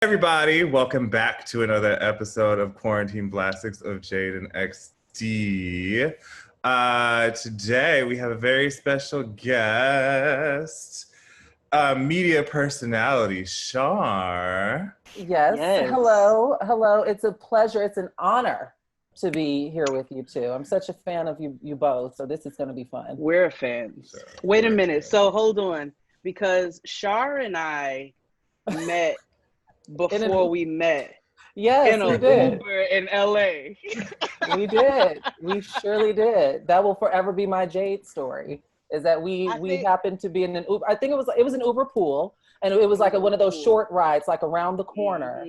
Everybody, welcome back to another episode of Quarantine Blassics of Jade and XD. Today we have a very special guest, media personality, Shar. Yes. Yes. Hello. It's a pleasure. It's an honor to be here with you two. I'm such a fan of you both, so this is going to be fun. We're fans. Sure. Wait a minute. So hold on, because Shar and I met before we met. Yes, in we an did. Uber in LA. We did. We surely did. That will forever be my Jade story. Is that we happened to be in an Uber. I think it was an Uber pool, and it was like one of those short rides, like around the corner.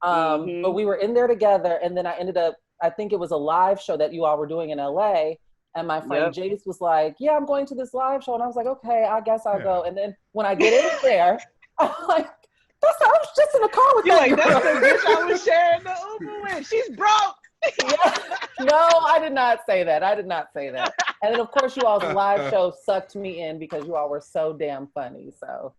But we were in there together, and then I ended up. I think it was a live show that you all were doing in LA. And my friend Jace was like, "Yeah, I'm going to this live show," and I was like, "Okay, I guess I'll go." And then when I get in there, I'm like, I was just in the car with that girl. That's the bitch I was sharing the Uber with. She's broke. No, I did not say that. And then, of course, you all's live show sucked me in because you all were so damn funny. So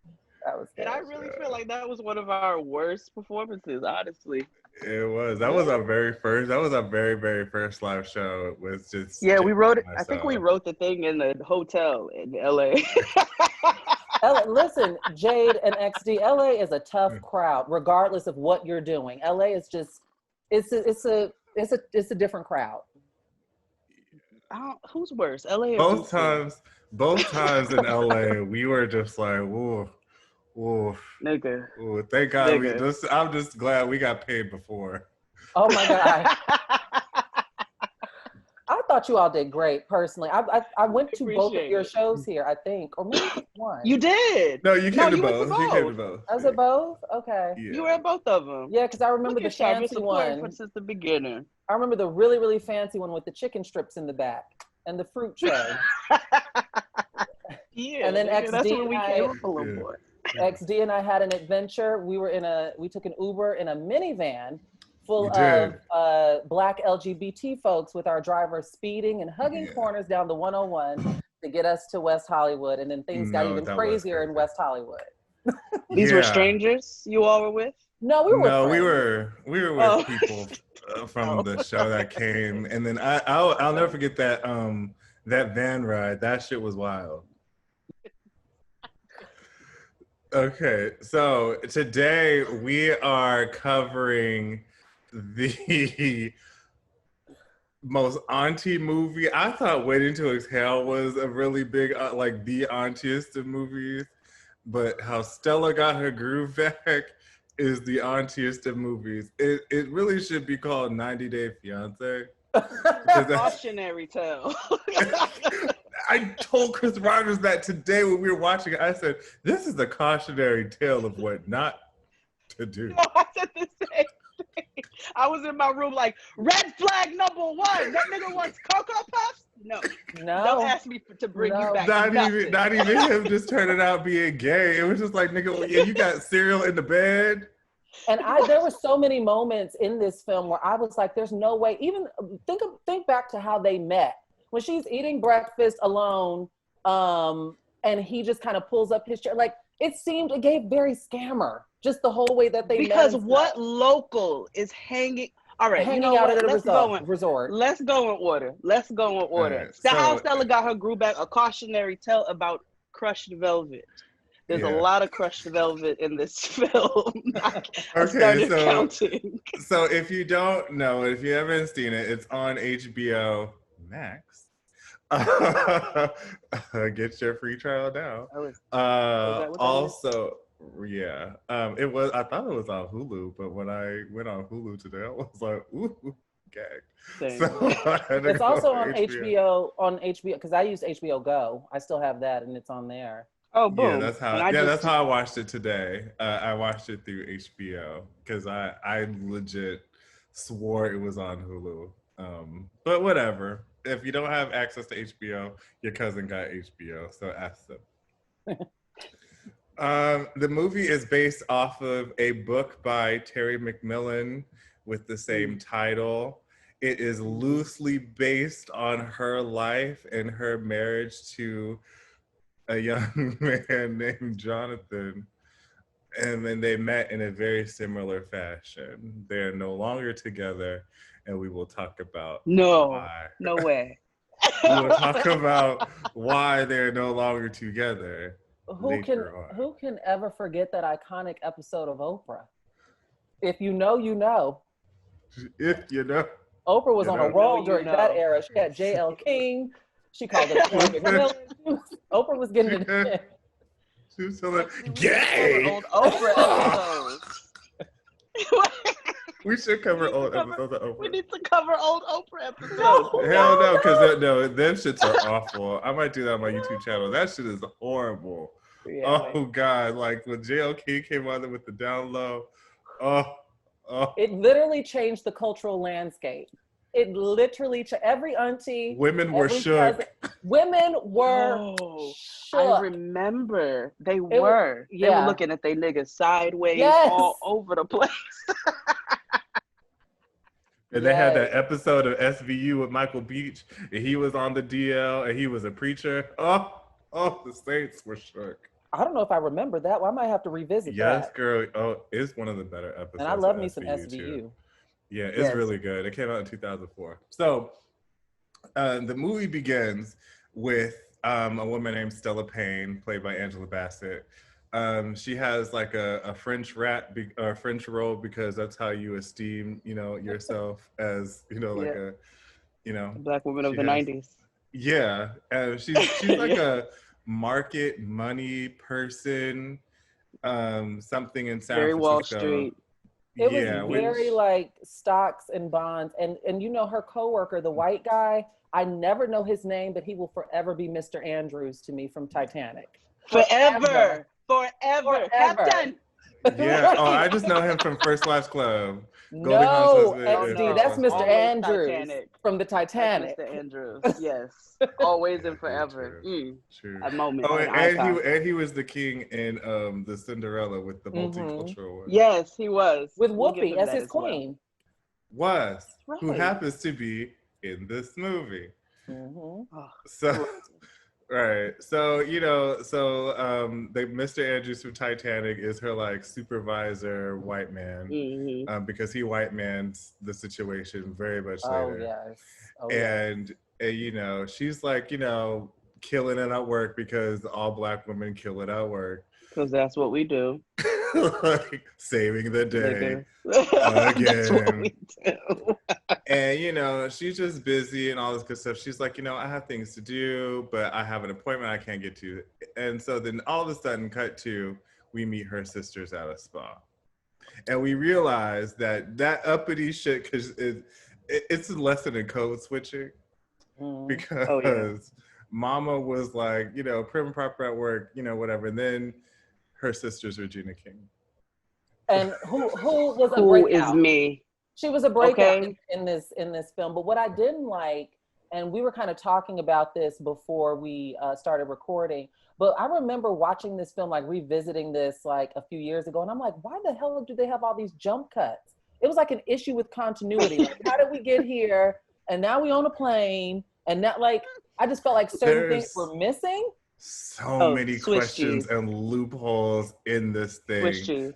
that was good. And I really feel like that was one of our worst performances, honestly. It was. That was our very first. That was our very, very first live show. It was just. Yeah, we wrote it. I think we wrote the thing in the hotel in LA. Listen, Jade and XD, LA is a tough crowd, regardless of what you're doing. LA is just, it's a different crowd. Who's worse, LA or Both times in LA, we were just like, whoa, nigga. Ooh, thank God. I'm just glad we got paid before. Oh my God. I thought you all did great, personally. I went to both of your shows here, I think, or maybe one. You did. No, you came to both. You came to both. I was at both? Okay. Yeah. You were at both of them. Yeah, because I remember the fancy one. Since the beginning. I remember the really, really fancy one with the chicken strips in the back and the fruit tray. Yeah. And then XD and I had an adventure. We took an Uber in a minivan full of Black LGBT folks, with our driver speeding and hugging corners down the 101 to get us to West Hollywood. And then things got even crazier in West Hollywood. These were strangers you all were with? No, we were with people from the show that came. And then I'll never forget that that van ride. That shit was wild. Okay, so today we are covering the most auntie movie. I thought Waiting to Exhale was a really big, like the auntiest of movies, but How Stella Got Her Groove Back is the auntiest of movies. It really should be called 90 Day Fiance. Cautionary tale. I told Chris Rogers that today when we were watching it. I said, this is a cautionary tale of what not to do. No, I said the same thing. I was in my room like, red flag number one. That nigga wants Cocoa Puffs? No. Don't ask me to bring you back. Not even him just turning out being gay. It was just like, nigga, you got cereal in the bed. And there were so many moments in this film where I was like, there's no way. Even think back to how they met. When she's eating breakfast alone, and he just kind of pulls up his chair. Like, it gave very Scammer, just the whole way that they met. Because what local is hanging out at a resort? Let's go in order. Right, how Stella Got Her Groove Back, a cautionary tale about crushed velvet. There's a lot of crushed velvet in this film. I started counting. So if you don't know, if you haven't seen it, it's on HBO Max. Get your free trial now. Also, it was. I thought it was on Hulu, but when I went on Hulu today, I was like, "Ooh, gag." So it's also on HBO. On HBO, because I use HBO Go. I still have that, and it's on there. Oh, boom! Yeah, that's how I watched it today. I watched it through HBO because I legit swore it was on Hulu. But whatever. If you don't have access to HBO, your cousin got HBO, so ask them. The movie is based off of a book by Terry McMillan with the same title. It is loosely based on her life and her marriage to a young man named Jonathan. And then they met in a very similar fashion. They're no longer together, and we will talk about why. No way. We will talk about why they're no longer together. Who can ever forget that iconic episode of Oprah? If you know, you know. If you know. Oprah was on a roll during that era. She had J.L. King. She called it Oprah was getting it in. She was telling gay. Old Oprah episodes. We should cover old episodes of Oprah. We need to cover old Oprah episodes. Hell no, because them shits are awful. I might do that on my YouTube channel. That shit is horrible. Yeah, oh God, like when J.L. King came on there with the down low. Oh. It literally changed the cultural landscape. It literally every auntie. Women were shook. Women were shook. I remember they were looking at they niggas sideways all over the place. And they had that episode of SVU with Michael Beach, and he was on the DL, and he was a preacher. Oh, the Saints were shook. I don't know if I remember that. Well, I might have to revisit that. Yes, girl. Oh, it's one of the better episodes. And I love me some SVU. Too. Yeah, it's really good. It came out in 2004. So the movie begins with a woman named Stella Payne, played by Angela Bassett. She has like a French French role because that's how you esteem, yourself as, like a Black woman of the 90s. Yeah, she's like a market money person, something in San Francisco. Wall Street. It was very like stocks and bonds, and her coworker, the white guy. I never know his name, but he will forever be Mr. Andrews to me from Titanic. Forever. Captain. Yeah. Oh, I just know him from First Wives Club. No, XD. That's Mr. Andrews from the Titanic. Mr. Andrews. Yes. Always and forever. True. A moment. Oh, and he was the king in the Cinderella with the multicultural one. Yes, he was. With Whoopi as his queen. Who happens to be in this movie. So. Right. So, Mr. Andrews from Titanic is her like supervisor white man, because he white mans the situation very much later. And she's like, killing it at work because all Black women kill it at work. Because that's what we do. Like saving the day again. That's what we do. And she's just busy and all this good stuff. She's like, I have things to do, but I have an appointment I can't get to. And so then all of a sudden, cut to, we meet her sisters at a spa, and we realize that uppity shit, because it's a lesson in code switching, because Mama was like, prim and proper at work, whatever, and then her sister's Regina King. And who was a breakout? Who is me? She was a breakout in this film. But what I didn't like, and we were kind of talking about this before we started recording, but I remember watching this film, like revisiting this like a few years ago, and I'm like, why the hell do they have all these jump cuts? It was like an issue with continuity. Like, how did we get here? And now we on a plane, and that I just felt like certain things were missing. So many questions and loopholes in this thing,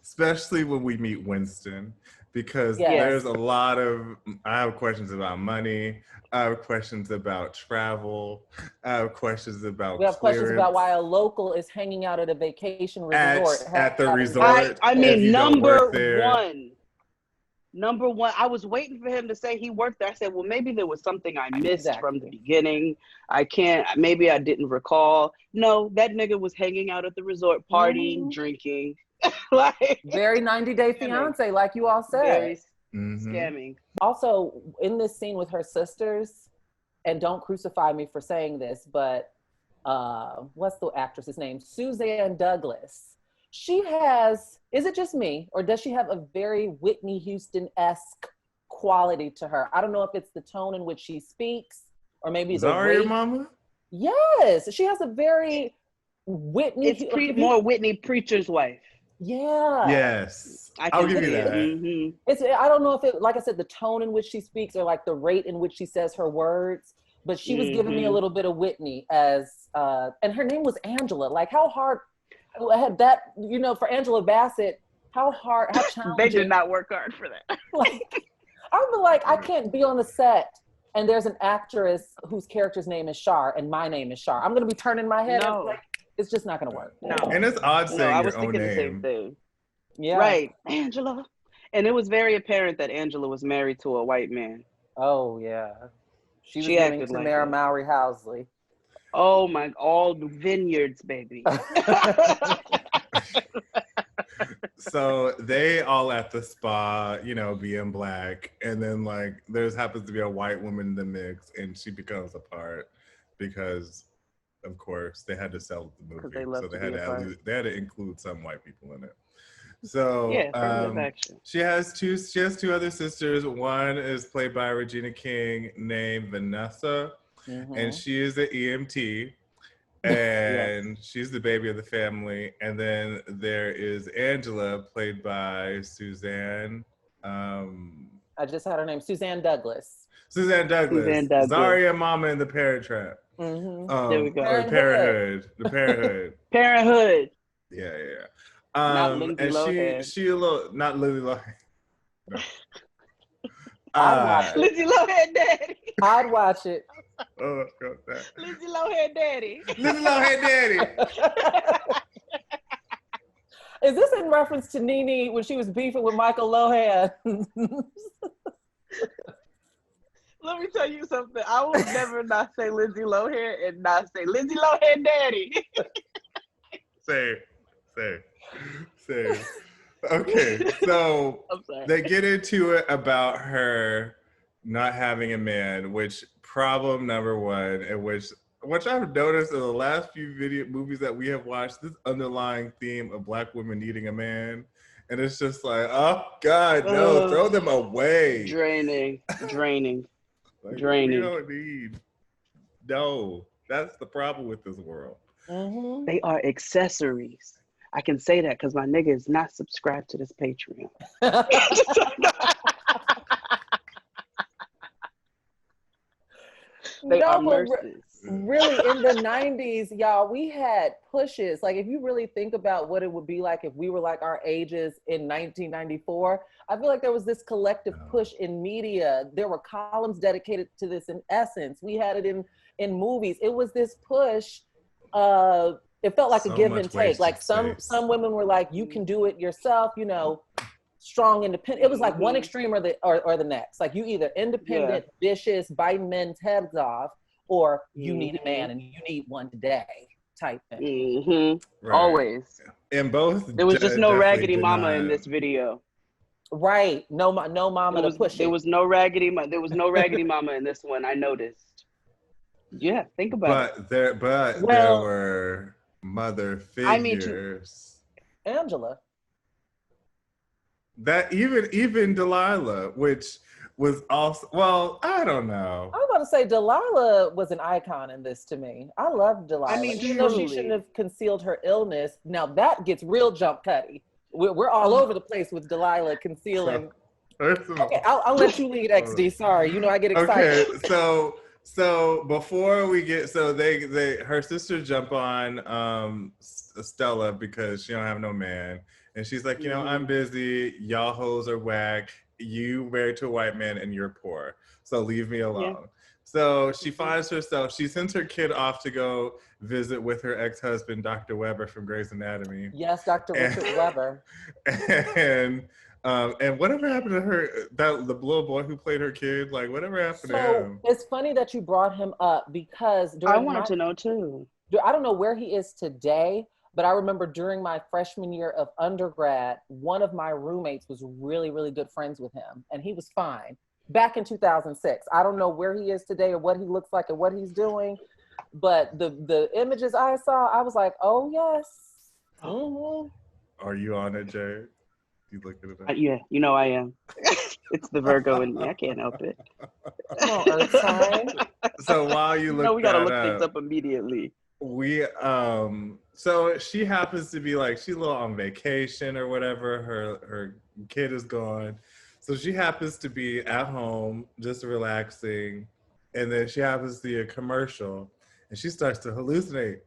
especially when we meet Winston, because there's a lot of, I have questions about money, I have questions about travel, I have questions about questions about why a local is hanging out at a vacation resort. At the resort. I mean, number one, I was waiting for him to say he worked there. I said, well, maybe there was something I missed from the beginning. Maybe I didn't recall. No, that nigga was hanging out at the resort, partying, drinking. Very 90 Day Fiance, like you all said. Very scamming. Also, in this scene with her sisters, and don't crucify me for saying this, but what's the actress's name? Suzanne Douglas. She has, is it just me, or does she have a very Whitney Houston-esque quality to her? I don't know if it's the tone in which she speaks, or maybe the Zaria Mama? Yes, she has a very Whitney. It's more Whitney Preacher's wife. Yeah. Yes. I'll give you that. It's, I don't know if it, like I said, the tone in which she speaks or like the rate in which she says her words, but she was giving me a little bit of Whitney as, and her name was Angela. Like how hard had that, for Angela Bassett, how challenging. They did not work hard for that. Like, I would be like, I can't be on the set and there's an actress whose character's name is Shar and my name is Shar. I'm going to be turning my head. No. Like, it's just not going to work. No. And it's odd saying I was your own thinking name. the same thing. Yeah. Right. Angela. And it was very apparent that Angela was married to a white man. Oh, yeah. She was giving Tamara Mowry Housley. Oh, my, all the vineyards, baby. So they all at the spa, being black. And then, like, there happens to be a white woman in the mix, and she becomes a part because, of course, they had to sell the movie. So they had to include some white people in it. So she has two other sisters. One is played by Regina King named Vanessa, and she is an EMT, and she's the baby of the family. And then there is Angela, played by Suzanne. I just had her name, Suzanne Douglas. Zaria Mama in the Parent Trap. There we go. Parenthood. The Parenthood. Parenthood. Yeah. Not Lindsay Lohan. She a little, not Lily Lohan. No. Lindsay Lohan daddy. I'd watch it. Oh, God, that. Lindsay Lohan daddy. Lindsay Lohan daddy. Is this in reference to Nene when she was beefing with Michael Lohan? Let me tell you something. I would never not say Lindsay Lohan and not say Lindsay Lohan daddy. Same. Okay, so they get into it about her not having a man, which problem number one, and which I've noticed in the last few movies that we have watched, this underlying theme of black women needing a man. And it's just like, oh God, no, throw them away. Draining. Like, you don't need. No, that's the problem with this world. Mm-hmm. They are accessories. I can say that because my nigga is not subscribed to this Patreon. They are mercies. Really, in the 90s, y'all, we had pushes. Like, if you really think about what it would be like if we were like our ages in 1994, I feel like there was this collective push in media. There were columns dedicated to this in Essence. We had it in movies. It was this push. It felt like a give and take. Like some women were like, you can do it yourself, strong, independent. It was like one extreme or the next. Like, you either independent, vicious, biting men's heads off, or you need a man and you need one today type thing. Mm-hmm. Right. Always. In both. There was just no raggedy mama in this video. Right. No mama to push it. There was no raggedy mama in this one, I noticed. Yeah, think about it. There were mother figures. Angela. That even Delilah, which was also, well, I don't know. I was about to say Delilah was an icon in this to me. I love Delilah. I mean, even though she shouldn't have concealed her illness. Now that gets real jump cutty. We're all over the place with Delilah concealing. Okay, I'll let you lead, XD. Sorry, I get excited. Okay, so before we get, her sisters jump on Stella because she don't have no man. And she's like, I'm busy. Y'all hoes are whack. You married to a white man and you're poor. So leave me alone. Yeah. So she finds herself, she sends her kid off to go visit with her ex-husband, Dr. Weber from Grey's Anatomy. Yes, Dr. Richard Weber. And whatever happened to her, the little boy who played her kid, like whatever happened to him? It's funny that you brought him up because I wanted to know too. I don't know where he is today, but I remember during my freshman year of undergrad, one of my roommates was really, really good friends with him, and he was fine back in 2006. I don't know where he is today or what he looks like or what he's doing, but the images I saw, I was like, oh, yes. Mm-hmm. Are you on it, Jade? You looking at it? Yeah, I am. It's the Virgo in me. I can't help it. Come on, Earth sign. So while you look we gotta look things up immediately. So she happens to be like, she's a little on vacation or whatever. Her kid is gone. So she happens to be at home, just relaxing. And then she happens to see a commercial and she starts to hallucinate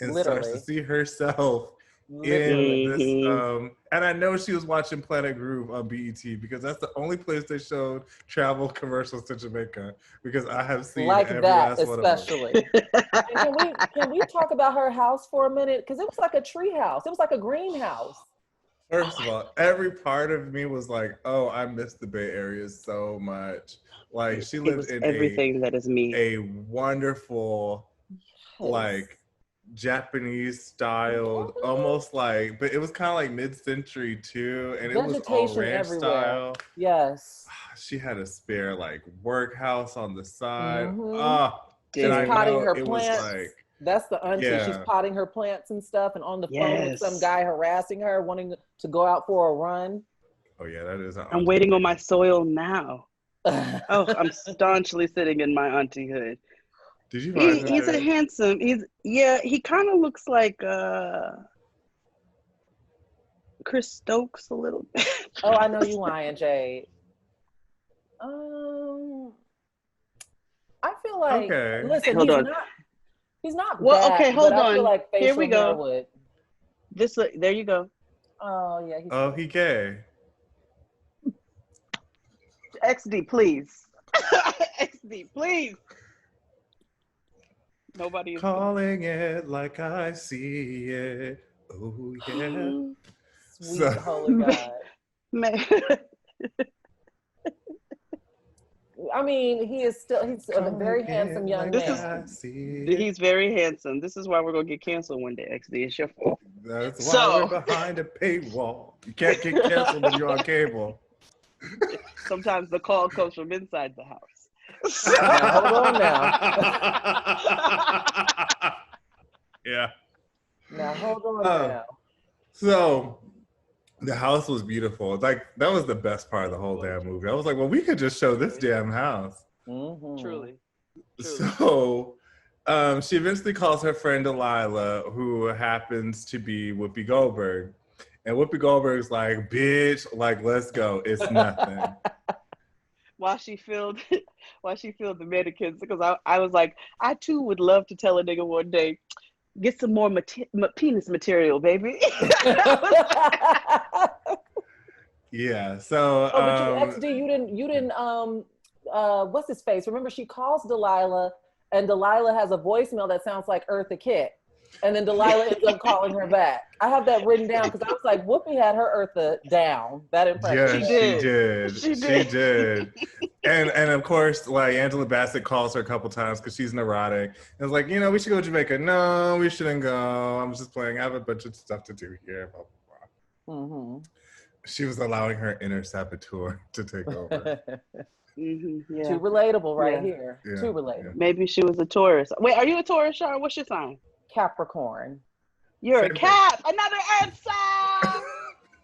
and starts to see herself in this. And I know she was watching Planet Groove on BET because that's the only place they showed travel commercials to Jamaica. Because I have seen like every that, last especially. Can we talk about her house for a minute? Because it was like a tree house. It was like a greenhouse. First of all, every part of me was like, "Oh, I miss the Bay Area so much." Like she lived in everything that is me. A wonderful, like Japanese styled, almost like, but it was kind of like mid-century too, and it was all ranch everywhere. style. Yes. She had a spare like workhouse on the side. She's potting her plants. That's the auntie. Yeah. She's potting her plants and stuff, and on the phone with some guy harassing her, wanting to go out for a run. Oh yeah, that is. I'm waiting on my soil now. Oh, I'm staunchly sitting in my auntie-hood. Did you? He's a handsome. He kind of looks like Chris Stokes a little bit. Oh, I know you lying, Jade. I feel like listen, he's not well, bad, okay, hold on. I feel like here we go. Would. There you go. Oh yeah. He gay. XD, please. XD, please. Nobody is calling it like I see it. Oh yeah. Sweet holy God. Man. I mean, he's a very handsome young man. He's very handsome. This is why we're gonna get canceled one day, XD. It's your fault. That's why we're behind a paywall. You can't get canceled when you're on cable. Sometimes the call comes from inside the house. Now, hold on now. Yeah. Now hold on now. So the house was beautiful. Like that was the best part of the whole damn movie. I was like, well, we could just show this damn house. Truly. So she eventually calls her friend Delilah, who happens to be Whoopi Goldberg. And Whoopi Goldberg's like, bitch, like, let's go. It's nothing. While she filled the mannequins, because I was like, I too would love to tell a nigga one day, get some more penis material, baby. Yeah. So. But XD, you didn't. What's his face? Remember, she calls Delilah, and Delilah has a voicemail that sounds like Eartha Kitt. And then Delilah ends up calling her back. I have that written down because I was like, Whoopi had her Eartha down. That impression. Yeah, she did. And of course, like Angela Bassett calls her a couple times because she's neurotic. And it's like, we should go to Jamaica. No, we shouldn't go. I'm just playing. I have a bunch of stuff to do here. Blah, blah, blah. She was allowing her inner saboteur to take over. Too relatable here. Yeah. Too relatable. Yeah. Maybe she was a Taurus. Wait, are you a Taurus, Shar? What's your sign? Capricorn. You're a Cap. Another Earth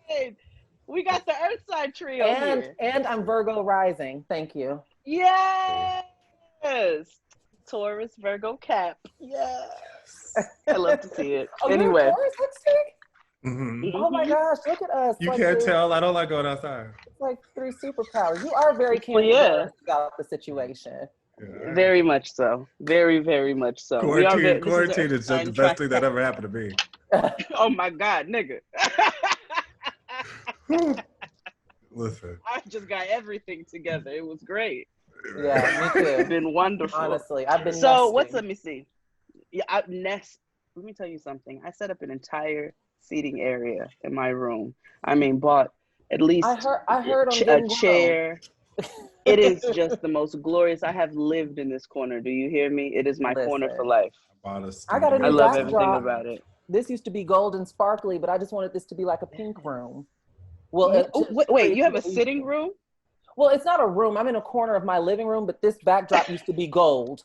sign. We got the Earth sign trio here. And I'm Virgo rising. Thank you. Yes. Taurus, Virgo, Cap. Yes. I love to see it. Anyway. Taurus, Oh my gosh, look at us. You can't tell. I don't like going outside. It's like 3 superpowers. You are very candid about the situation. Yeah. Very much so. Very, very much so. Quarantine is just the best thing that ever happened to me. Oh my God, nigga. Listen. I just got everything together. It was great. Yeah, me too. It's been wonderful. Honestly, I've been let me see. Yeah, let me tell you something. I set up an entire seating area in my room. I mean, bought at least I heard a chair. It is just the most glorious. I have lived in this corner. Do you hear me? It is my corner for life. I got a new I love backdrop. everything about it. This used to be gold and sparkly, but I just wanted this to be like a pink room. Well, wait, you have a sitting room? Well, it's not a room. I'm in a corner of my living room, but this backdrop used to be gold.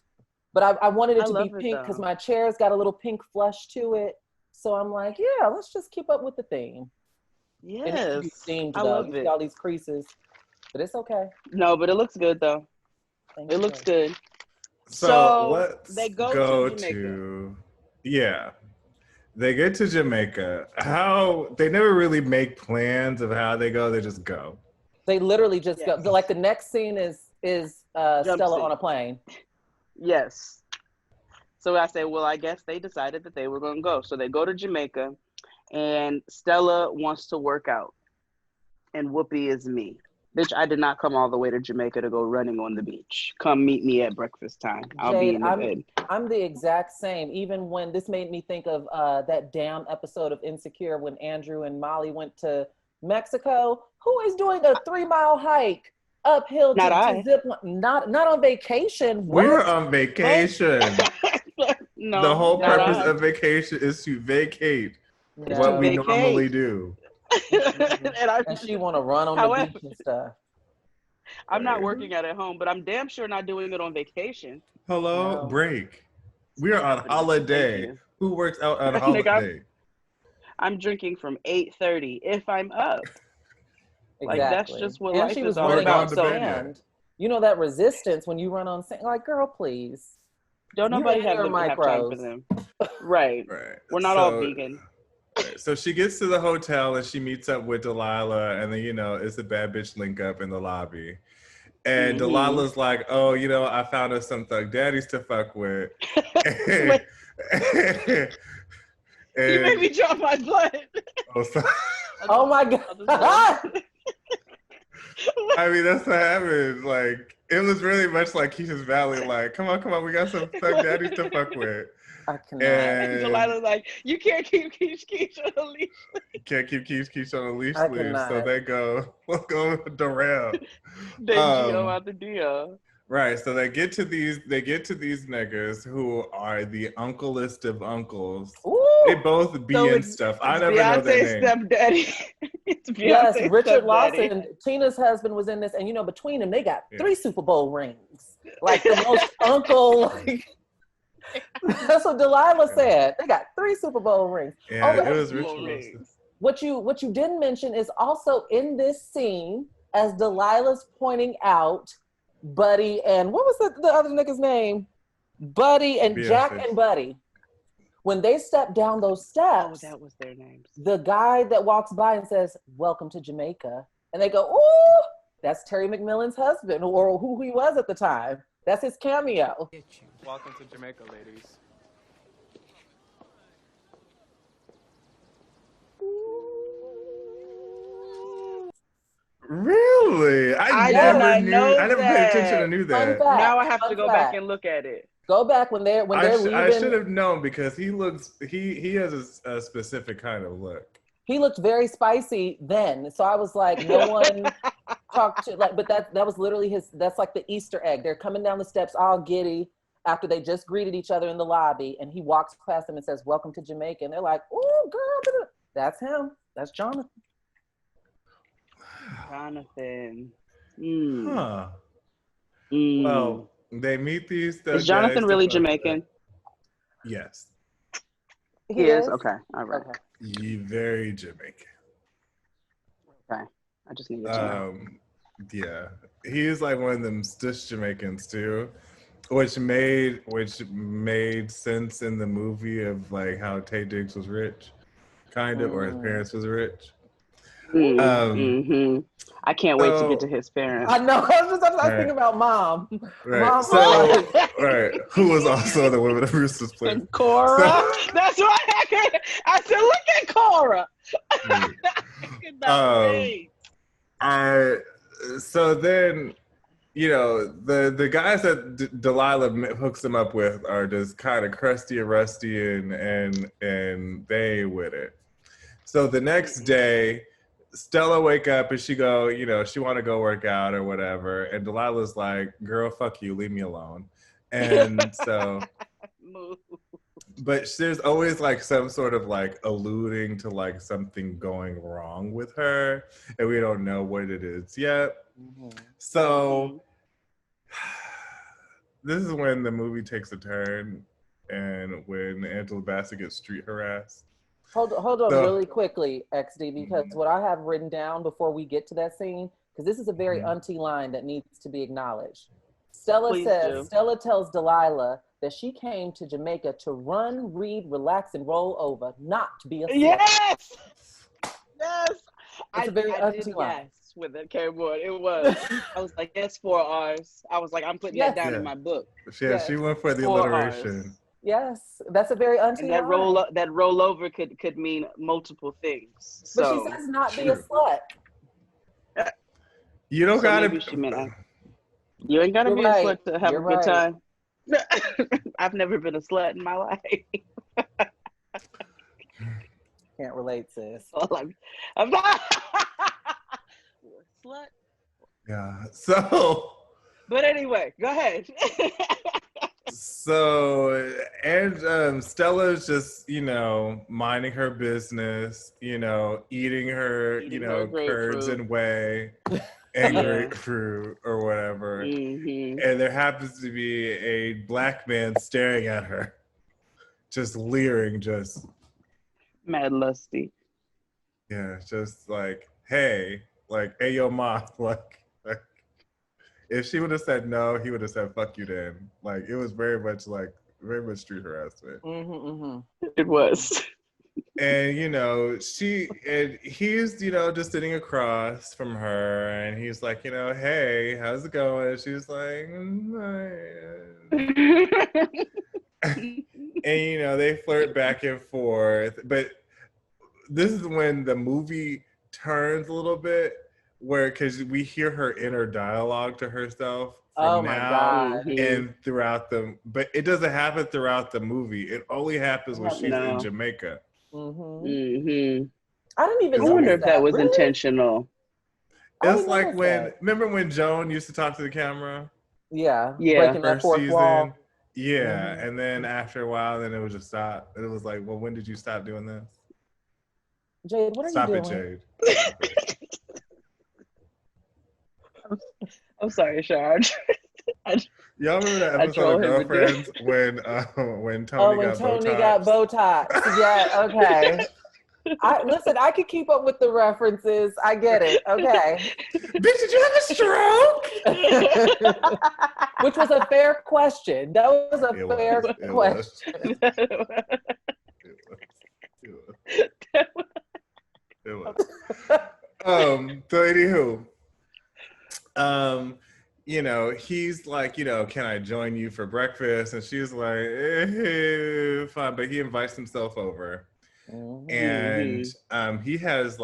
But I wanted it to be pink because my chair's got a little pink flush to it. So I'm like, yeah, let's just keep up with the theme. Yes, I love it. See all these creases, but it's okay. No, but it looks good though. It looks good. So let's they go to Jamaica. They get to Jamaica. They never really make plans of how they go. They just go. They literally just go. Like the next scene is Stella on a plane. Yes. So I said, well, I guess they decided that they were going to go. So they go to Jamaica. and Stella wants to work out, and Whoopi is me. Bitch, I did not come all the way to Jamaica to go running on the beach. Come meet me at breakfast time. I'll be in the bed. I'm the exact same. Even when this made me think of that damn episode of Insecure when Andrew and Molly went to Mexico. Who is doing a 3-mile hike uphill to zip? Not on vacation. What? We're on vacation. No, the whole purpose of vacation is to vacate what we normally do. and she want to run on the beach and stuff. I'm not working at home, but I'm damn sure not doing it on vacation. Hello, break. We are on holiday. Who works out on holiday? I'm drinking from 8:30 if I'm up. Exactly. Like that's just what life she was is all running about. on sand. You know that resistance when you run on sand. Like, girl, please. Don't nobody have time for them. Right. We're not all vegan. So she gets to the hotel and she meets up with Delilah, and then it's a bad bitch link up in the lobby. And Delilah's like, "Oh, I found us some thug daddies to fuck with." and, you made me drop my blood. Oh my god! I mean, that's what happened. Like, it was really much like Keisha's Valley. Like, come on, we got some thug daddies to fuck with. I cannot. And Delilah's like, you can't keep Keisha on a leash. Can't keep Keisha on a leash leave. So they go, we'll go Darrell. They Geo out the deal. Right. So they get to these niggas who are the unklest of uncles. Ooh. They both be in stuff. I never know their name. Stepdaddy. Yes, Richard Lawson, Tina's husband, was in this, and between them they got 3 Super Bowl rings. Like the most uncle. Like, that's what Delilah said. They got 3 Super Bowl rings. Yeah, it was Richard Lawson. What you didn't mention is also in this scene, as Delilah's pointing out, Buddy and what was the other nigga's name? Buddy and Jack and Buddy. When they step down those steps, that was their names. The guy that walks by and says, "Welcome to Jamaica," and they go, "Ooh, that's Terry McMillan's husband, or who he was at the time. That's his cameo." Welcome to Jamaica, ladies. Really? I never paid attention and knew that. Now I have to go back and look at it. Go back when they're leaving. I should have known because he has a specific kind of look. He looked very spicy then. So I was like, no one talked to but that was literally that's like the Easter egg. They're coming down the steps all giddy after they just greeted each other in the lobby, and he walks past them and says, "Welcome to Jamaica." And they're like, "Oh, girl, that's him. That's Jonathan." Jonathan. Huh. Well, they meet these. Is Jonathan really Jamaican? Yes. He is? Okay. All right. Okay. Very Jamaican. Okay. I just needed to know. Yeah. He is like one of them stish Jamaicans too, which made sense in the movie of like how Tay Diggs was rich, kind of, or his parents was rich. I can't wait to get to his parents. I know. I was thinking about Mom. Right. Mom. So, right. Who was also the women of Rooster's Place. And Cora. That's why I said, look at Cora. So then, the guys that Delilah hooks him up with are just kind of crusty and rusty and they with it. So the next day, Stella wake up and she go, she want to go work out or whatever. And Delilah's like, "Girl, fuck you, leave me alone." And so, but there's always like some sort of like alluding to like something going wrong with her. And we don't know what it is yet. So this is when the movie takes a turn and when Angela Bassett gets street harassed. Hold on really quickly, XD, because what I have written down before we get to that scene, because this is a very auntie line that needs to be acknowledged. Stella tells Delilah that she came to Jamaica to run, read, relax, and roll over, not to be a slut. Yes! It's a very auntie line. Yes, with it came on. It was. I was like, yes, 4 R's. I was like, I'm putting that down in my book. Yeah, she went for the alliteration. Yes, that's a very auntie And that line. rollover could mean multiple things. But So, she says not be a slut. You don't gotta. Maybe she meant you ain't gotta You're be right. a slut to have You're a good right. time. I've never been a slut in my life. Can't relate, sis. I'm not slut. Yeah. So. But anyway, go ahead. So, and Stella's just, minding her business, eating her, curds and whey and grapefruit or whatever. Mm-hmm. And there happens to be a black man staring at her, just leering, just mad lusty. Yeah, just hey, yo, ma, if she would have said no, he would have said fuck you then. It was very much street harassment. Mm-hmm, mm-hmm. It was. And he's just sitting across from her, and he's like, hey, how's it going? And she's like, and they flirt back and forth. But this is when the movie turns a little bit, because we hear her inner dialogue to herself from now and throughout but it doesn't happen throughout the movie. It only happens when she's in Jamaica. Mm-hmm. Mm-hmm. I didn't even. I wonder if that was intentional. It's like remember when Joan used to talk to the camera? Yeah. Breaking that fourth wall. Yeah, and then after a while, then it would just stop. And it was like, well, when did you stop doing this? Jade, what are you doing? Stop it, Jade. I'm sorry, Shar. Y'all remember that episode of Girlfriends when Tony got Botox? Yeah, okay. I could keep up with the references. I get it. Okay. Bitch, did you have a stroke? Which was a fair question. That was a fair question. It was. So anywho, he's like, can I join you for breakfast? And she's like, fine. But he invites himself over. Mm-hmm. And he has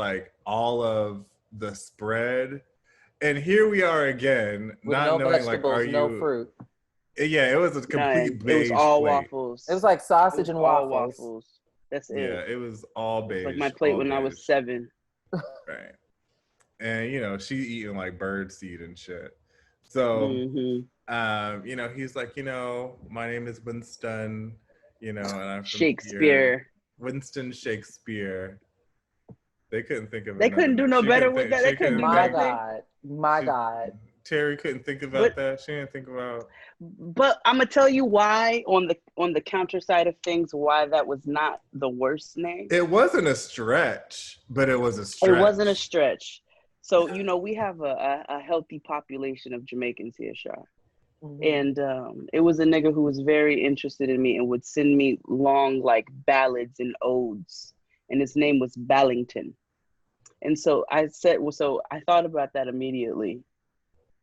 all of the spread. And here we are again, with not no knowing vegetables, no fruit. Yeah, it was a complete beige. It was all plate. waffles. It was like sausage and waffles. That's it. Yeah, it was all beige. Like my plate when I was 7. Right. And she eating bird seed and shit. So he's like, my name is Winston, and I'm from Shakespeare. Here. Winston Shakespeare. They couldn't think of it. They couldn't do no better with that. They couldn't do that. My God. Terry couldn't think about that. She didn't think about. But I'm gonna tell you why on the counter side of things, why that was not the worst name. It wasn't a stretch, but it was a stretch. It wasn't a stretch. So we have a healthy population of Jamaicans here, Shar. Mm-hmm. And it was a nigga who was very interested in me and would send me long ballads and odes, and his name was Ballington. And so I said, I thought about that immediately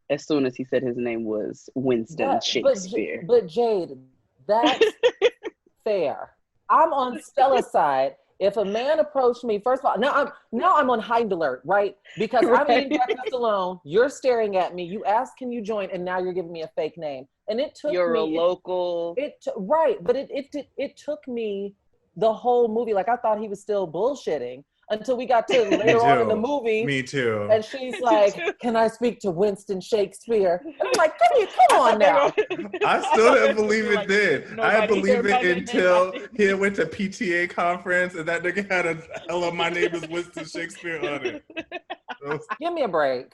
as soon as he said his name was Winston Shakespeare. But Jade, that's fair. I'm on Stella's side. If a man approached me, first of all, now I'm on heightened alert, right? Because I'm eating breakfast alone. You're staring at me. You asked, "Can you join?" And now you're giving me a fake name. And it took You're a local. Right, but it took me the whole movie. I thought he was still bullshitting until we got to later on in the movie. Me too. And she's like, "Can I speak to Winston Shakespeare?" And I'm like, come on now. I still didn't believe it then. I didn't believe it until he went to PTA conference and that nigga had a "Hello, my name is Winston Shakespeare" on it. Give me a break.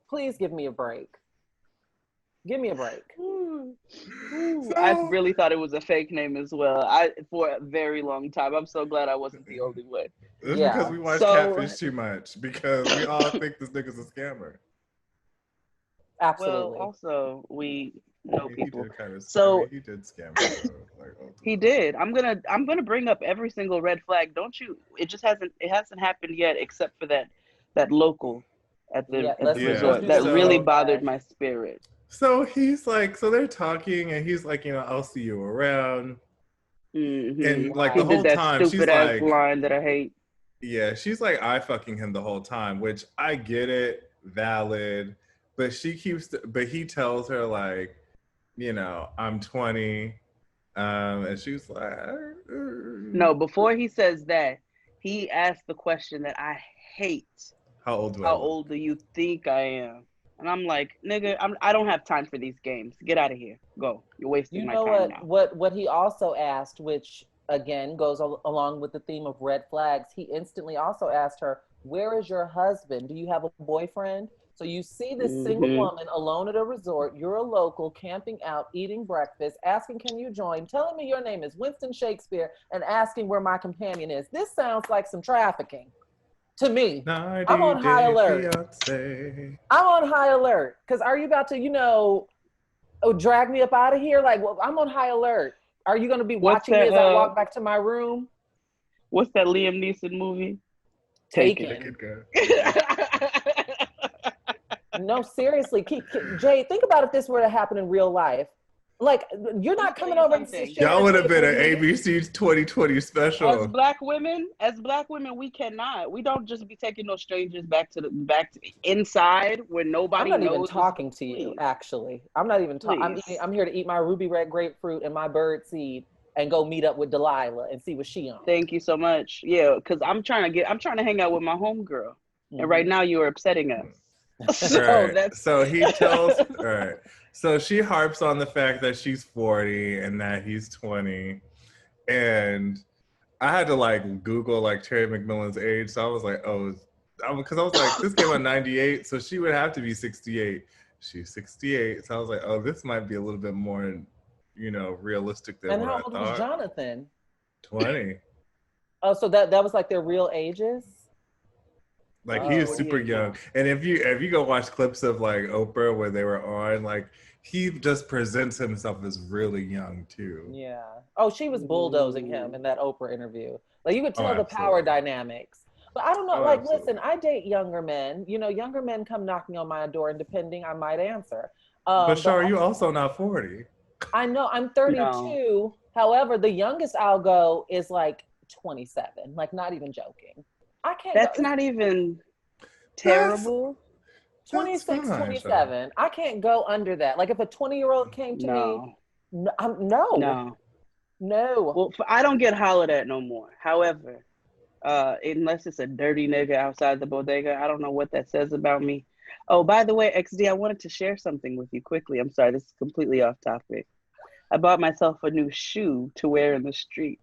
Please give me a break. Give me a break. I really thought it was a fake name as well. For a very long time. I'm so glad I wasn't the only one. It's because we watch Catfish too much, because we all think this nigga's a scammer. Absolutely. Well, also we know people. He did scam. He did. I'm gonna bring up every single red flag. Don't you? It hasn't happened yet, except for that local at the resort. That really bothered my spirit. So he's like, so they're talking, and he's like, I'll see you around. And like the whole that time, she's stupid ass like, line that I hate. yeah, she's like, I fucking him the whole time, which I get it, valid. But but he tells her like, you know, I'm 20. And she's like, No, before he says that, he asked the question that I hate. How old do I How look? old do you think I am? And I'm like, nigga, I don't have time for these games. Get out of here. Go. You're wasting my time now. What he also asked, which again goes along with the theme of red flags, he instantly also asked her, where is your husband? Do you have a boyfriend? So you see this single woman alone at a resort. You're a local, camping out, eating breakfast, asking, can you join? Telling me your name is Winston Shakespeare and asking where my companion is. This sounds like some trafficking. To me, I'm on high alert. I'm on high alert. Because are you about to, drag me up out of here? Like, well, I'm on high alert. Are you going to be watching me as I walk back to my room? What's that Liam Neeson movie? Taken. No, seriously. Jay, think about if this were to happen in real life. Like, you're not coming over and y'all would have been an ABC 2020 special. As black women, we cannot. We don't just be taking those strangers back to inside where nobody knows. I'm not even talking to you, actually. I'm not even talking. I'm here to eat my ruby red grapefruit and my bird seed and go meet up with Delilah and see what she on. Thank you so much. Yeah, because I'm trying to hang out with my homegirl. And right now you are upsetting us. So he tells, all right. So she harps on the fact that she's 40 and that he's 20. And I had to like Google like Terry McMillan's age. So I was like, because I was like, this came out 98. So she would have to be 68. She's 68. So I was like, this might be a little bit more, realistic than what I thought. And how old was Jonathan? 20. Oh, so that was like their real ages? Like he is super young. And if you go watch clips of like Oprah where they were on, like he just presents himself as really young too. Yeah. Oh, she was bulldozing him in that Oprah interview. Like you could tell the power dynamics. But I don't know, listen, I date younger men. Younger men come knocking on my door and depending, I might answer. But Shar, you also not 40. I know, I'm 32. No. However, the youngest I'll go is like 27. Like not even joking. I can't. That's not even terrible. 26, 27. I can't go under that. Like if a 20-year-old came to me, no. Well, I don't get hollered at no more. However, unless it's a dirty nigga outside the bodega, I don't know what that says about me. Oh, by the way, XD, I wanted to share something with you quickly. I'm sorry, this is completely off topic. I bought myself a new shoe to wear in the streets.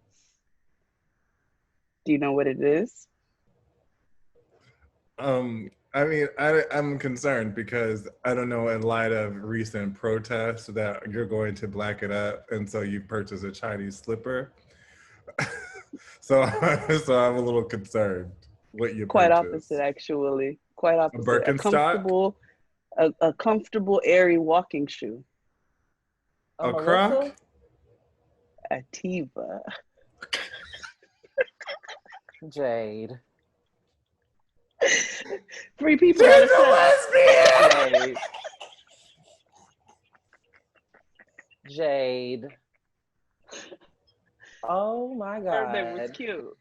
Do you know what it is? I mean, I'm concerned because I don't know, in light of recent protests, that you're going to black it up, and so you purchase a Chinese slipper. so I'm a little concerned what you quite purchased. Opposite, actually. Quite opposite. A Birkenstock? A comfortable, airy walking shoe. A Croc? A Tiva. Jade. Three people had a lesbian. Jade. Oh my God. That was cute.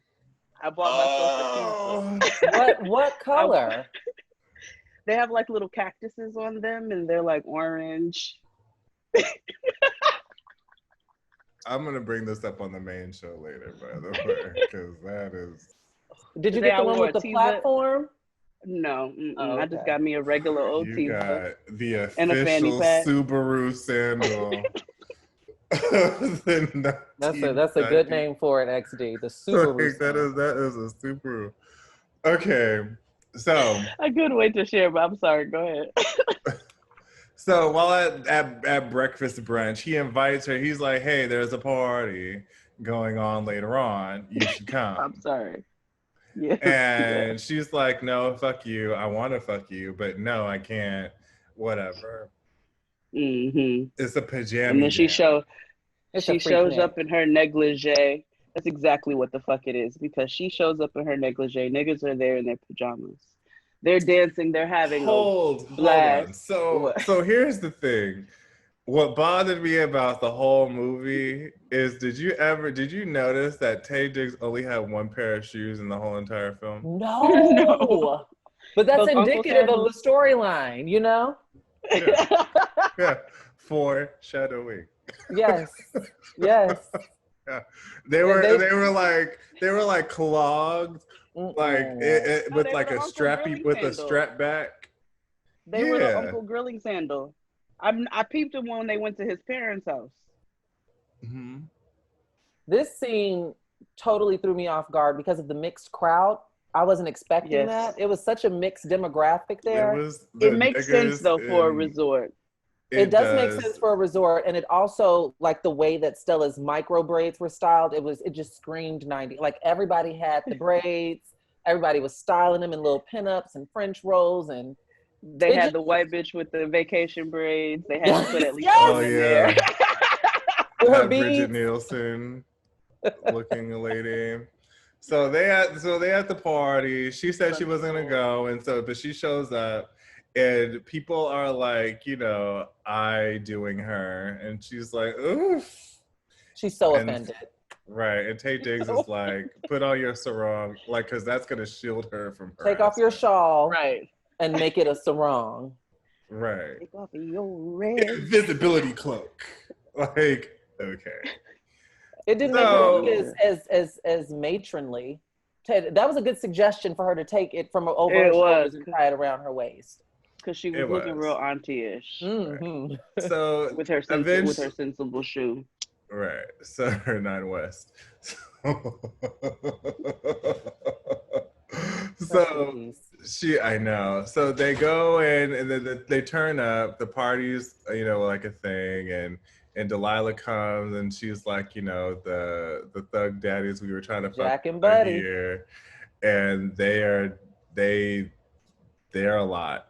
I bought myself a Tiva. What color? They have like little cactuses on them, and they're like orange. I'm gonna bring this up on the main show later, by the way, because that is. Did you get the one with the platform? No, okay. I just got me a regular old You Tiva got the official Subaru sandal. That's a good name for it, XD. The Subaru. That is a Subaru. Okay, so a good way to share, but I'm sorry. Go ahead. So while at breakfast brunch, he invites her. He's like, "Hey, there's a party going on later on. You should come." I'm sorry. Yeah. And she's like, "No, fuck you. I want to fuck you, but no, I can't. Whatever." Mm-hmm. It's a pajama. And then she shows up in her negligee. That's exactly what the fuck it is, because she shows up in her negligee. Niggas are there in their pajamas. They're dancing. They're having hold on. So here's the thing. What bothered me about the whole movie is, did you notice that Tay Diggs only had one pair of shoes in the whole entire film? No. But that's Those indicative of the storyline, you know? Yeah. Foreshadowing. Yes. Yes. Yeah. They were like clogged, like with like a strap back. They were the Uncle Grilling sandal. I peeped them when they went to his parents' house. Mm-hmm. This scene totally threw me off guard because of the mixed crowd. I wasn't expecting that. It was such a mixed demographic there. It makes sense though for a resort. It does make sense for a resort, and it also, like the way that Stella's micro braids were styled, it just screamed 90s. Like everybody had the braids, everybody was styling them in little pinups and French rolls, and they had the white bitch with the vacation braids. They had to put at least one in there. That Bridget Nielsen looking lady. So they at the party. She said she wasn't gonna go, but she shows up, and people are like, I doing her, and she's like, oof. She's so offended. Right, and Tay Diggs is like, put on your sarong, like, because that's gonna shield her from her. Take off your shawl, right, and make it a sarong. Right. Take off your red invisibility cloak. Like, okay. It didn't make her look as matronly. That was a good suggestion for her to take it from her over her shoulders and tie it around her waist. Because she was looking real auntie-ish. Mm-hmm. Right. So with her sensible shoe. Right. So her 9 West. I know. So they go in and then they turn up. The party's, like a thing, and Delilah comes and she's like, the thug daddies we were trying to Jack and Buddy here, and they are a lot.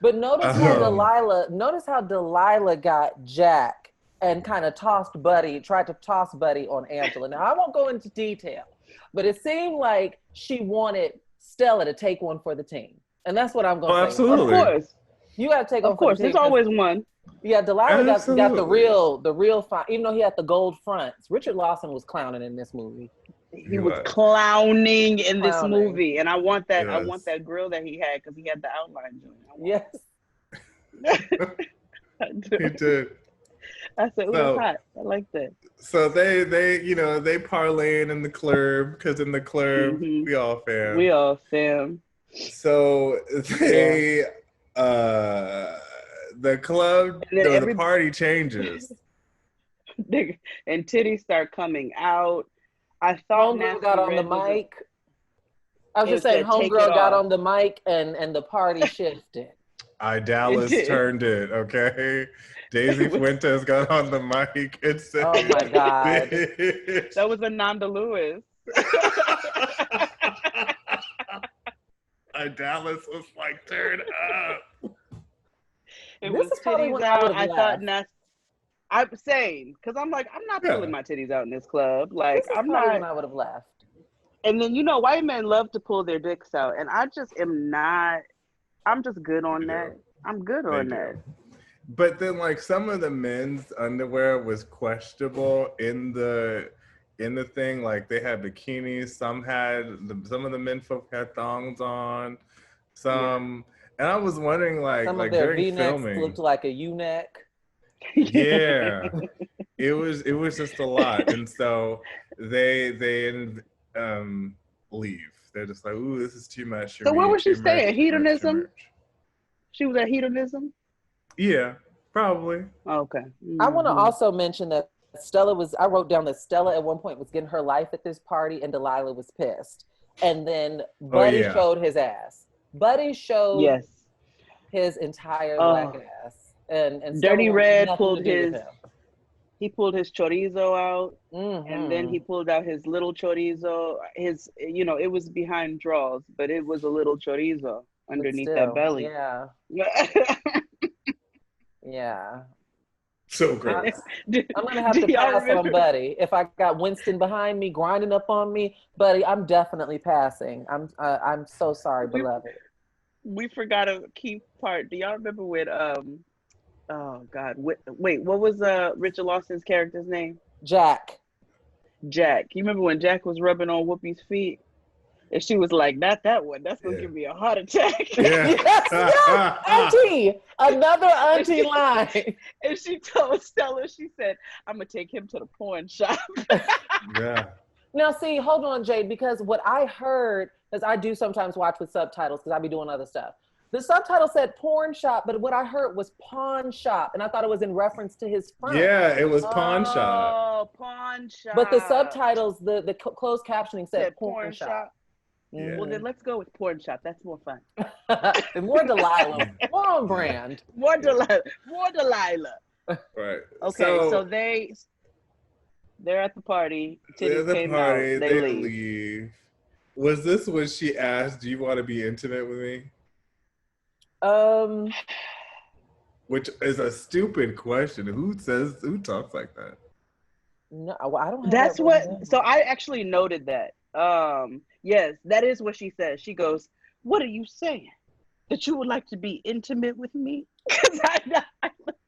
But notice how Delilah got Jack and kind of tried to toss Buddy on Angela. Now I won't go into detail, but it seemed like she wanted Stella to take one for the team, and that's what I'm going to say. Absolutely, of course, you got to take one. Of course, there's always one. Yeah, Delilah got the real fine. Even though he had the gold fronts, Richard Lawson was clowning in this movie. He was clowning in this movie, and I want that. Yes. I want that grill that he had because he had the outline joint. Yes, he did. I said, "Ooh, that's hot. I like that." So they parlaying in the club because in the club we all fam. We all fam. So they the club, the party changes. And titties start coming out. I thought Homegirl got on the mic. I was just saying, Homegirl got on the mic and the party shifted. Dallas turned it, okay? Daisy Fuentes got on the mic and said, "Oh my God." Bitch. That was Ananda Lewis. Dallas was like, turn up. It was titties out. I thought I'm saying, because I'm like, I'm not pulling my titties out in this club. Like, I'm not. When I would have left. And then, white men love to pull their dicks out. And I just am not. I'm just good on that. I'm good on that. But then, like, some of the men's underwear was questionable in the thing. Like, they had bikinis. Some of the men folk had thongs on. Some, and I was wondering, like, some of their during V-necks filming, looked like a U-neck. Yeah, it was just a lot, and so they leave. They're just like, "Ooh, this is too much." So what was she saying? Hedonism? She was at hedonism? Yeah, probably. Okay. Mm-hmm. I want to also mention that I wrote down that Stella at one point was getting her life at this party and Delilah was pissed. And then Buddy showed his ass. Buddy showed his entire black ass. And Dirty Red pulled his chorizo out, and then he pulled out his little chorizo. It was behind drawers, but it was a little chorizo underneath that belly. Yeah. Yeah. So gross. I'm gonna have to pass on Buddy. If I got Winston behind me grinding up on me, Buddy, I'm definitely passing. I'm so sorry, beloved. We forgot a key part. Do y'all remember when Oh God! Wait, what was Richard Lawson's character's name? Jack. Jack. You remember when Jack was rubbing on Whoopi's feet? And she was like, not that one. That's going to give me a heart attack. Yeah. yes, auntie. Another auntie line. And she told Stella, she said, I'm going to take him to the porn shop. Yeah. Now, see, hold on, Jade, because what I heard, because I do sometimes watch with subtitles because I be doing other stuff. The subtitle said porn shop, but what I heard was pawn shop. And I thought it was in reference to his friend. Yeah, it was pawn shop. Oh, pawn shop. But the subtitles, the closed captioning said porn shop. Yeah. Well, then let's go with porn shop. That's more fun. And more Delilah. More on brand. More Delilah. More Delilah. Right. Okay, so they're at the party. They're at the party. Out, they leave. Was this when she asked, "Do you want to be intimate with me?" Which is a stupid question. Who talks like that? No, I don't have That's that what. So I actually noted that. Yes, that is what she says. She goes, "What are you saying? That you would like to be intimate with me?" Because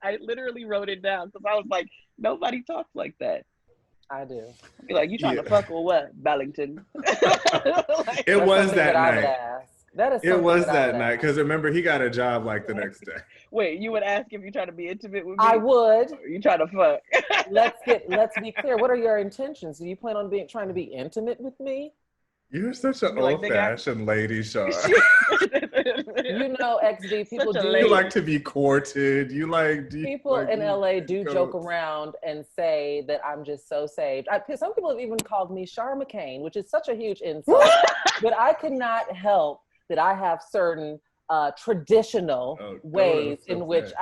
I literally wrote it down because I was like, nobody talks like that. I do. I'd be like, you trying to fuck or what, Bellington? It was that night. It was that night because remember he got a job like the next day. Wait, you would ask if you trying to be intimate with me? I would. Or you trying to fuck? Let's be clear. What are your intentions? Do you plan on trying to be intimate with me? You're such an old-fashioned lady, Shar. You know, XD people do. You like to be courted. People in LA do joke around and say that I'm just so saved. Some people have even called me Shar McCain, which is such a huge insult. But I cannot help that I have certain traditional ways in which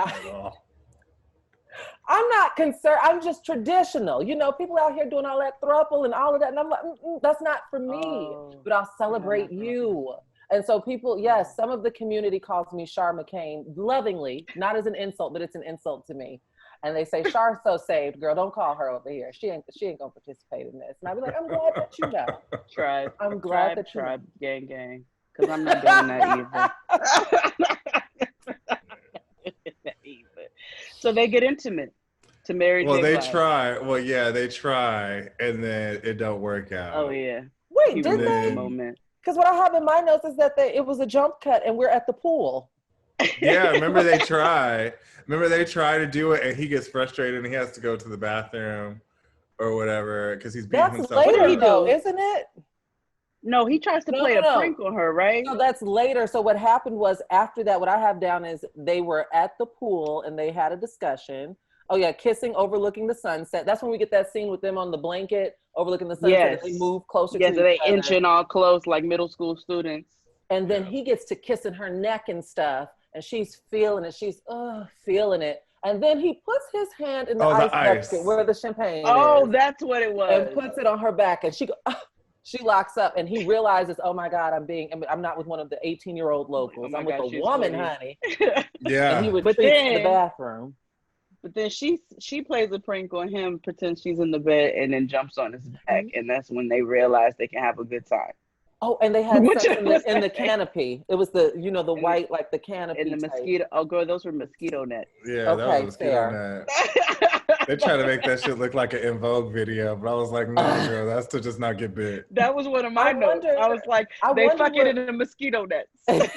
I'm not concerned. I'm just traditional. You know, people out here doing all that throuple and all of that. And I'm like, that's not for me, but I'll celebrate you. And so people, yes, some of the community calls me Shar McCain lovingly, not as an insult, but it's an insult to me. And they say, Shar's so saved, girl, don't call her over here. She ain't gonna participate in this. And I'll be like, I'm glad that you know. Tribe. I'm glad that you tribe, know. Gang. Because I'm not doing that either. So they get intimate to marry. Well, they try. Well, yeah, they try, and then it don't work out. Oh yeah. Wait, did they? Because what I have in my notes is that it was a jump cut, and we're at the pool. Yeah, remember they try. Remember they try to do it, and he gets frustrated, and he has to go to the bathroom or whatever because he's beating himself. That's later, though, isn't it? No, he tries to play a prank on her, right? No, that's later. So what happened was after that, what I have down is they were at the pool and they had a discussion. Oh yeah, kissing, overlooking the sunset. That's when we get that scene with them on the blanket, overlooking the sunset. Yes. And they move closer. Yes, they inching all close like middle school students. And then he gets to kissing her neck and stuff, and she's feeling it. She's feeling it. And then he puts his hand in the ice bucket where the champagne is. That's what it was. And puts it on her back, and she locks up, and he realizes, oh my God, I'm not with one of the 18-year-old locals. I'm with a woman, honey. Yeah. And he would retreat to the bathroom. But then she plays a prank on him, pretends she's in the bed, and then jumps on his back, and that's when they realize they can have a good time. Oh, and they had sex in the canopy. It was the white, like the canopy. And the mosquito. Oh, girl, those were mosquito nets. Yeah, that was mosquito net. They try to make that shit look like an In Vogue video, but I was like, no, girl, that's to just not get bit. That was one of my notes. I was like, they fucking in the mosquito nets.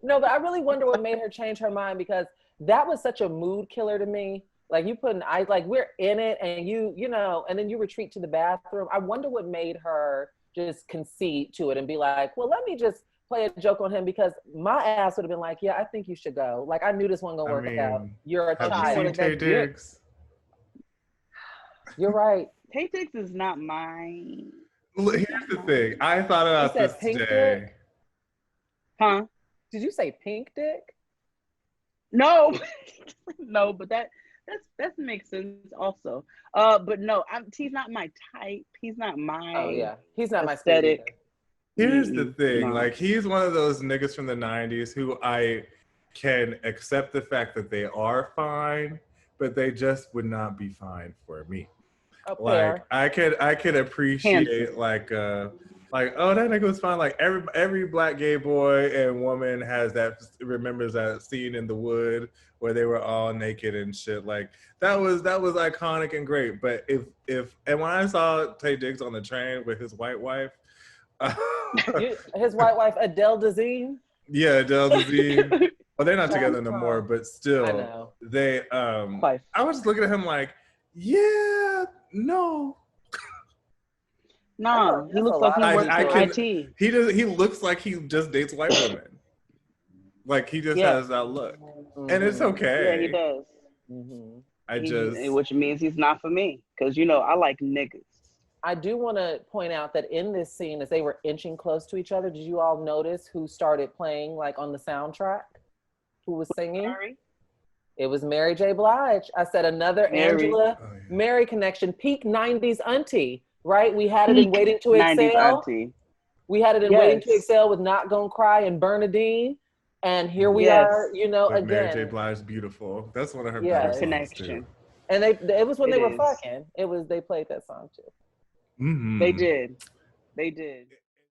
No, but I really wonder what made her change her mind, because that was such a mood killer to me. Like you put an ice, like we're in it, and you know, and then you retreat to the bathroom. I wonder what made her just concede to it and be like, well, let me just play a joke on him, because my ass would have been like, yeah, I think you should go. Like, I knew this wasn't gonna work out. You're a child. Have you seen Tay Diggs? You're right. Tay Diggs is not mine. Here's the thing. I thought about this today. Dick? Huh? Did you say pink dick? No. No, but that makes sense also. But no, he's not my type. He's not my he's not aesthetic. My Here's the thing, like he's one of those niggas from the 90s who I can accept the fact that they are fine, but they just would not be fine for me. Like I could appreciate like Like, oh, that nigga was fine. Like every black gay boy and woman remembers that scene in the wood where they were all naked and shit. Like that was iconic and great. But and when I saw Tay Diggs on the train with his white wife, his white wife Adele Dazeem. Yeah, Adele Dazeem. Well, they're not together no more, but still, I know. They. I was just looking at him like, yeah, no. No, he looks like he works for IT. He does. He looks like he just dates white women. Like he just has that look, and it's okay. Yeah, he does. Which means he's not for me, because I like niggas. I do want to point out that in this scene, as they were inching close to each other, did you all notice who started playing like on the soundtrack? Who was singing? Mary? It was Mary J. Blige. I said another Mary. Angela Mary connection. Peak 90s auntie, right? We had it in Waiting to Exhale. We had it in Waiting to Exhale with Not Gonna Cry and Bernadine. And here we are, again. Mary J. Blige, beautiful. That's one of her better songs connection. Too. And it was when they were fucking. They played that song too. Mm-hmm. They did.